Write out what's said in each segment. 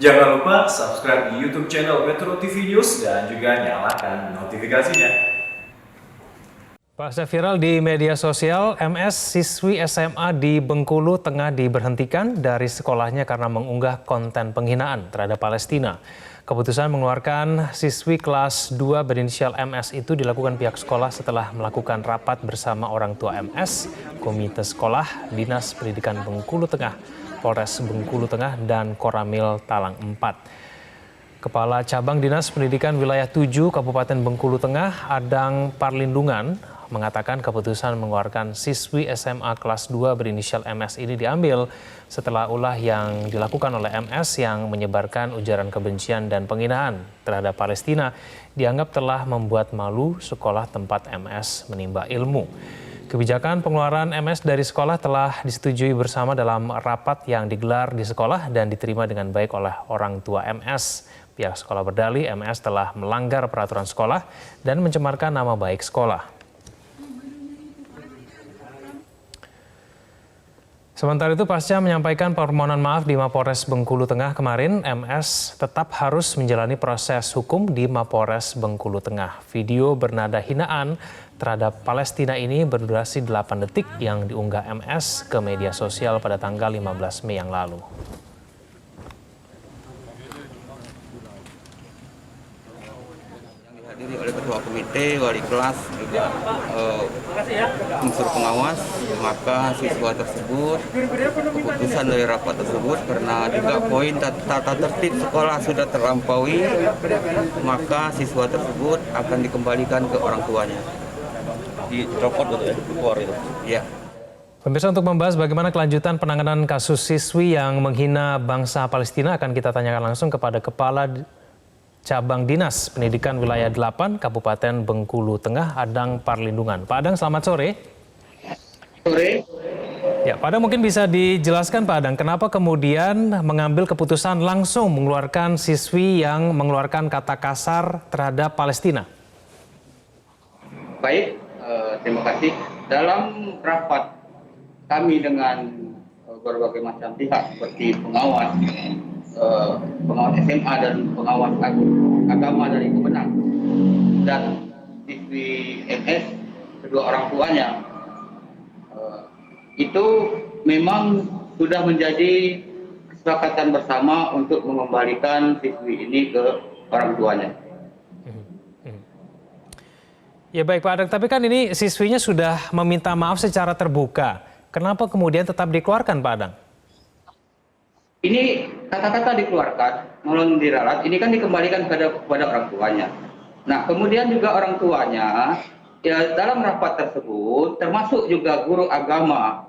Jangan lupa subscribe di YouTube channel Metro TV News dan juga nyalakan notifikasinya. Pasca viral di media sosial, MS siswi SMA di Bengkulu tengah diberhentikan dari sekolahnya karena mengunggah konten penghinaan terhadap Palestina. Keputusan mengeluarkan siswi kelas 2 berinisial MS itu dilakukan pihak sekolah setelah melakukan rapat bersama orang tua MS, Komite Sekolah, Dinas Pendidikan Bengkulu Tengah, Polres Bengkulu Tengah, dan Koramil Talang 4. Kepala Cabang Dinas Pendidikan Wilayah 7 Kabupaten Bengkulu Tengah, Adang Parlindungan, mengatakan keputusan mengeluarkan siswi SMA kelas 2 berinisial MS ini diambil setelah ulah yang dilakukan oleh MS yang menyebarkan ujaran kebencian dan penghinaan terhadap Palestina dianggap telah membuat malu sekolah tempat MS menimba ilmu. Kebijakan pengeluaran MS dari sekolah telah disetujui bersama dalam rapat yang digelar di sekolah dan diterima dengan baik oleh orang tua MS. Pihak sekolah berdalih MS telah melanggar peraturan sekolah dan mencemarkan nama baik sekolah. Sementara itu, pasca menyampaikan permohonan maaf di Mapolres Bengkulu Tengah kemarin, MS tetap harus menjalani proses hukum di Mapolres Bengkulu Tengah. Video bernada hinaan terhadap Palestina ini berdurasi 8 detik yang diunggah MS ke media sosial pada tanggal 15 Mei yang lalu. Dihadiri oleh ketua komite, wali kelas, juga unsur pengawas, maka siswa tersebut, keputusan dari rapat tersebut karena juga poin tata tertib sekolah sudah terlampaui, maka siswa tersebut akan dikembalikan ke orang tuanya. Di copot gitu ya, keluar itu. Ya. Pemirsa, untuk membahas bagaimana kelanjutan penanganan kasus siswi yang menghina bangsa Palestina akan kita tanyakan langsung kepada Kepala Cabang Dinas Pendidikan Wilayah 8 Kabupaten Bengkulu Tengah, Adang Parlindungan. Pak Adang, selamat sore. Sore. Ya, Pak Adang, mungkin bisa dijelaskan Pak Adang, kenapa kemudian mengambil keputusan langsung mengeluarkan siswi yang mengeluarkan kata kasar terhadap Palestina? Baik, terima kasih. Dalam rapat kami dengan berbagai macam pihak seperti pengawas SMA dan pengawas agama dari Kemenang dan siswi MS, kedua orang tuanya, itu memang sudah menjadi kesepakatan bersama untuk mengembalikan siswi ini ke orang tuanya. Ya baik Pak Adang, tapi kan ini siswinya sudah meminta maaf secara terbuka. Kenapa kemudian tetap dikeluarkan Pak Adang? Ini kata-kata dikeluarkan, mohon diralat, ini kan dikembalikan kepada orang tuanya. Nah, kemudian juga orang tuanya, ya dalam rapat tersebut, termasuk juga guru agama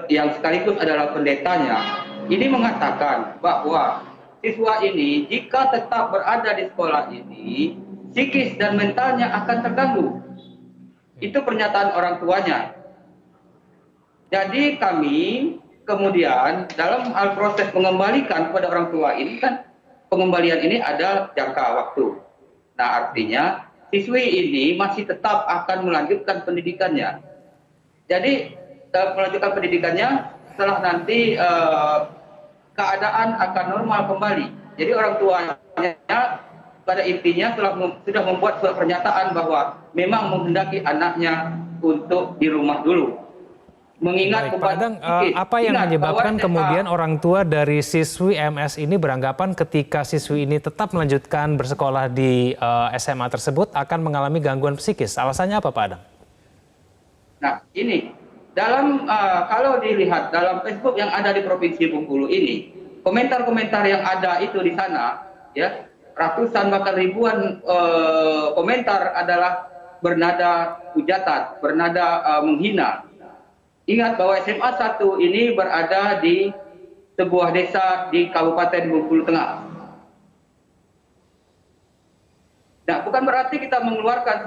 yang sekaligus adalah pendetanya, ini mengatakan bahwa siswa ini jika tetap berada di sekolah ini, psikis dan mentalnya akan terganggu. Itu pernyataan orang tuanya. Jadi kami kemudian dalam hal proses mengembalikan kepada orang tua ini kan pengembalian ini ada jangka waktu. Nah artinya siswi ini masih tetap akan melanjutkan pendidikannya. Jadi melanjutkan pendidikannya setelah nanti keadaan akan normal kembali. Jadi orang tuanya pada intinya sudah membuat suatu pernyataan bahwa memang menghendaki anaknya untuk di rumah dulu. Mengingat Baik, Pak Adang, apa yang menyebabkan kemudian orang tua dari siswi MS ini beranggapan ketika siswi ini tetap melanjutkan bersekolah di SMA tersebut akan mengalami gangguan psikis? Alasannya apa Pak Adang? Nah ini, kalau dilihat dalam Facebook yang ada di Provinsi Bengkulu ini, komentar-komentar yang ada itu di sana, ya ratusan bahkan ribuan komentar adalah bernada hujatan, bernada menghina. Ingat bahwa SMA 1 ini berada di sebuah desa di Kabupaten Bengkulu Tengah. Nah, bukan berarti kita mengeluarkan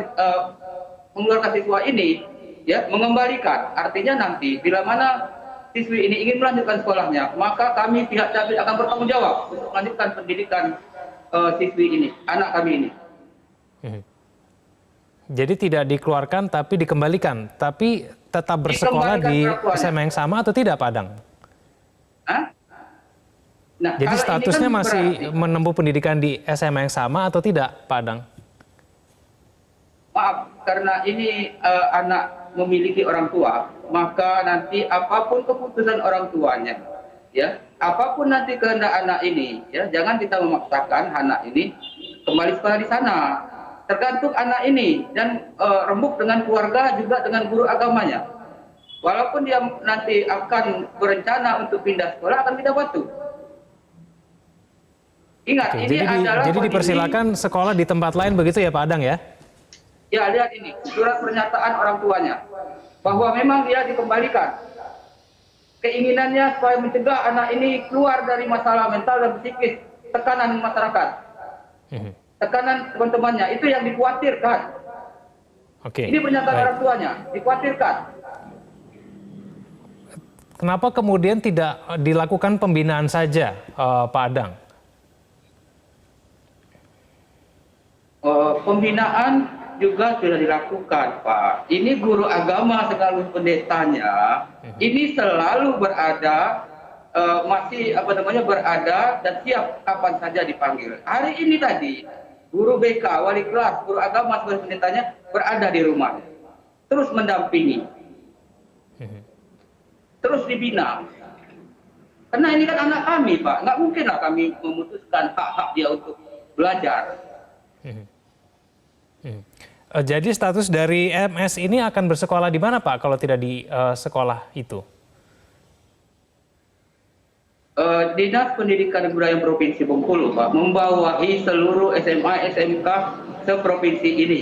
siswa ini, ya, mengembalikan. Artinya nanti bila mana siswi ini ingin melanjutkan sekolahnya, maka kami pihak Cabil akan bertanggung jawab untuk melanjutkan pendidikan siswi ini, anak kami ini. Jadi tidak dikeluarkan tapi dikembalikan, tapi tetap bersekolah di SMA yang sama atau tidak Pak Adang? Nah, Jadi kalau ini statusnya kan masih berarti- menempuh pendidikan di SMA yang sama atau tidak, Pak Adang? Maaf, karena ini anak memiliki orang tua, maka nanti apapun keputusan orang tuanya, ya, apapun nanti kehendak anak ini, ya, jangan kita memaksakan anak ini kembali sekolah di sana. Tergantung anak ini dan rembuk dengan keluarga juga dengan guru agamanya. Walaupun dia nanti akan berencana untuk pindah sekolah, akan kita bantu. Ingat, Oke, ini adalah jadi kondisi- dipersilakan sekolah di tempat lain begitu ya Pak Adang ya? Ya, lihat ini, surat pernyataan orang tuanya. Bahwa memang dia dikembalikan. Keinginannya supaya mencegah anak ini keluar dari masalah mental dan psikis, tekanan masyarakat. Tekanan teman-temannya, itu yang dikhawatirkan. Oke. Ini pernyataan baik. orang tuanya, dikhawatirkan. Kenapa kemudian tidak dilakukan pembinaan saja, Pak Adang? Pembinaan juga sudah dilakukan, Pak. Ini guru agama sekaligus pendetanya, ini selalu berada, berada dan siap kapan saja dipanggil. Hari ini tadi, guru BK, wali kelas, guru agama sekaligus pendetanya berada di rumah, terus mendampingi, terus dibina. Karena ini kan anak kami, Pak. Nggak mungkinlah kami memutuskan hak-hak dia untuk belajar. Jadi status dari MS ini akan bersekolah di mana Pak kalau tidak di sekolah itu? Dinas Pendidikan dan Kebudayaan Provinsi Bengkulu, Pak, membawahi seluruh SMA SMK seprovinsi ini.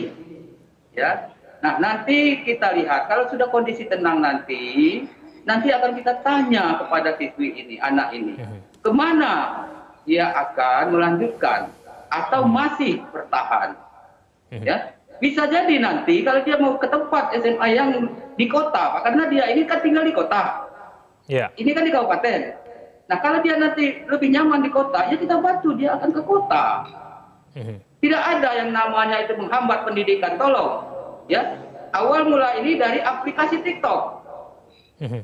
Ya. Nah, nanti kita lihat kalau sudah kondisi tenang nanti akan kita tanya kepada siswi ini, anak ini, kemana dia akan melanjutkan atau masih bertahan. Ya, bisa jadi nanti kalau dia mau ke tempat SMA yang di kota, Pak, karena dia ini kan tinggal di kota. Ya. Ini kan di kabupaten. Nah, kalau dia nanti lebih nyaman di kota, ya kita bantu dia akan ke kota. Tidak ada yang namanya itu menghambat pendidikan, tolong. Ya, awal mula ini dari aplikasi TikTok.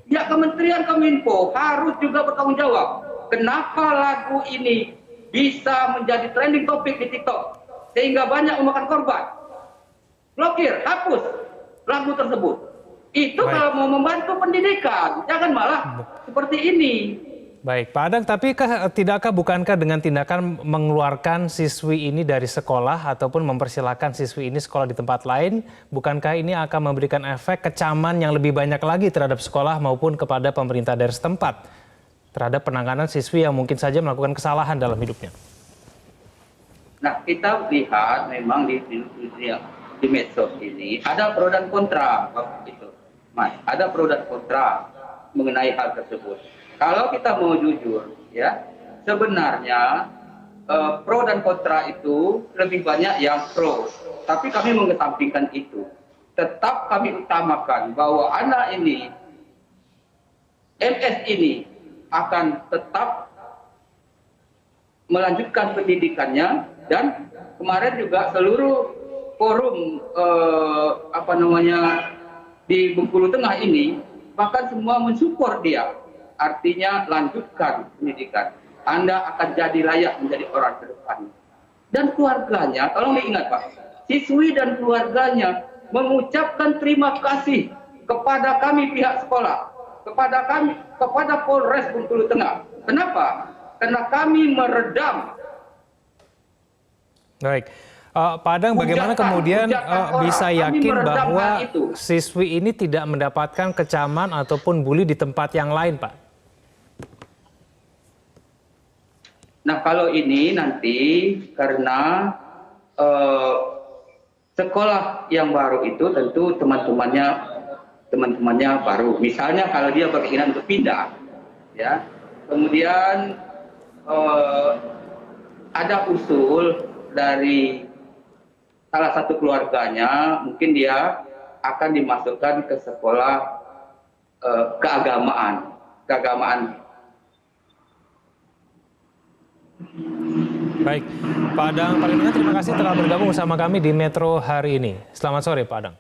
Ya, Kementerian Kominfo harus juga bertanggung jawab. Kenapa lagu ini bisa menjadi trending topik di TikTok sehingga banyak memakan korban? Blokir, hapus lagu tersebut. Itu Baik. kalau mau membantu pendidikan, jangan malah seperti ini. Baik, Pak Adang, tapi bukankah dengan tindakan mengeluarkan siswi ini dari sekolah ataupun mempersilahkan siswi ini sekolah di tempat lain, bukankah ini akan memberikan efek kecaman yang lebih banyak lagi terhadap sekolah maupun kepada pemerintah daerah setempat terhadap penanganan siswi yang mungkin saja melakukan kesalahan dalam hidupnya? Nah, kita lihat memang di medsos ini ada pro dan kontra, itu, Mas. Ada pro dan kontra mengenai hal tersebut. Kalau kita mau jujur, ya, sebenarnya pro dan kontra itu lebih banyak yang pro. Tapi kami mengesampingkan itu. Tetap kami utamakan bahwa anak ini, MS ini akan tetap melanjutkan pendidikannya, dan kemarin juga seluruh forum di Bengkulu Tengah ini bahkan semua mensupport dia. Artinya lanjutkan pendidikan. Anda akan jadi layak menjadi orang ke depan. Dan keluarganya, tolong diingat Pak, siswi dan keluarganya mengucapkan terima kasih kepada kami pihak sekolah, kepada Polres Bengkulu Tengah. Kenapa? Karena kami meredam. Baik. Pak Adang, bagaimana kemudian bisa yakin bahwa siswi ini tidak mendapatkan kecaman ataupun bully di tempat yang lain, Pak? Nah, kalau ini nanti karena sekolah yang baru itu tentu teman-temannya baru. Misalnya kalau dia berkeinginan untuk pindah, ya, kemudian ada usul dari salah satu keluarganya, mungkin dia akan dimasukkan ke sekolah keagamaan. Baik, Pak Adang Palinungan, terima kasih telah bergabung bersama kami di Metro hari ini. Selamat sore, Pak Adang.